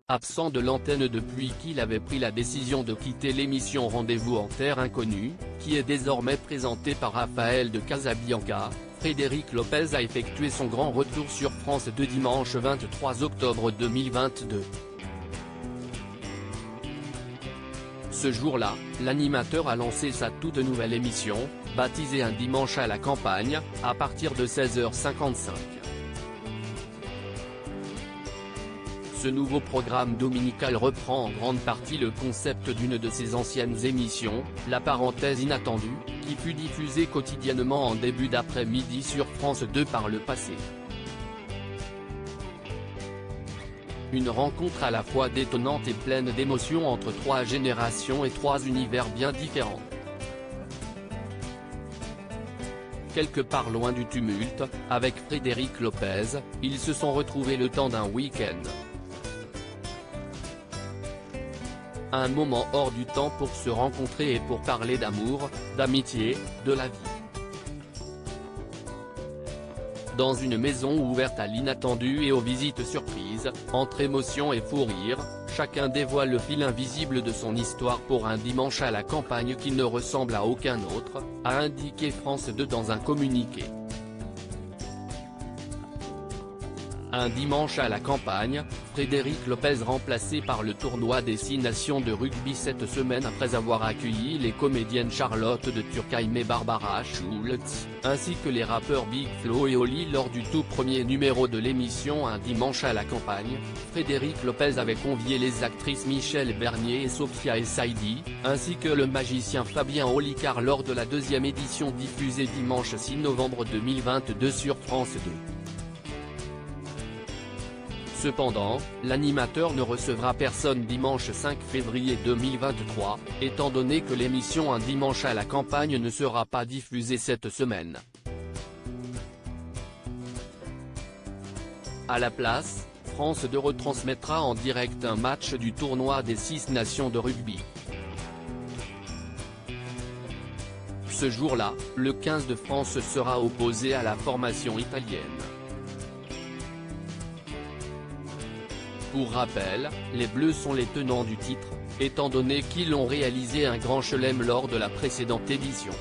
absent de l'antenne depuis qu'il avait pris la décision de quitter l'émission Rendez-vous en Terre Inconnue, qui est désormais présentée par Raphaël de Casabianca, Frédéric Lopez a effectué son grand retour sur France 2 dimanche 23 octobre 2022. Ce jour-là, l'animateur a lancé sa toute nouvelle émission, baptisée Un dimanche à la campagne, à partir de 16h55. Ce nouveau programme dominical reprend en grande partie le concept d'une de ses anciennes émissions, La parenthèse inattendue, qui fut diffusée quotidiennement en début d'après-midi sur France 2 par le passé. Une rencontre à la fois détonnante et pleine d'émotions entre trois générations et trois univers bien différents. Quelque part loin du tumulte, avec Frédéric Lopez, ils se sont retrouvés le temps d'un week-end. Un moment hors du temps pour se rencontrer et pour parler d'amour, d'amitié, de la vie. Dans une maison ouverte à l'inattendu et aux visites surprises, entre émotion et fou rire, chacun dévoile le fil invisible de son histoire pour un dimanche à la campagne qui ne ressemble à aucun autre, a indiqué France 2 dans un communiqué. Un dimanche à la campagne, Frédéric Lopez remplacé par le tournoi des 6 nations de rugby cette semaine après avoir accueilli les comédiennes Charlotte de Turckheim et Barbara Schultz, ainsi que les rappeurs Big Flo et Oli lors du tout premier numéro de l'émission Un dimanche à la campagne. Frédéric Lopez avait convié les actrices Michel Bernier et Sophia Essaidi, ainsi que le magicien Fabien Olicard lors de la deuxième édition diffusée dimanche 6 novembre 2022 sur France 2. Cependant, l'animateur ne recevra personne dimanche 5 février 2023, étant donné que l'émission Un dimanche à la campagne ne sera pas diffusée cette semaine. À la place, France 2 retransmettra en direct un match du tournoi des 6 nations de rugby. Ce jour-là, le 15 de France sera opposé à la formation italienne. Pour rappel, les Bleus sont les tenants du titre, étant donné qu'ils ont réalisé un grand chelem lors de la précédente édition.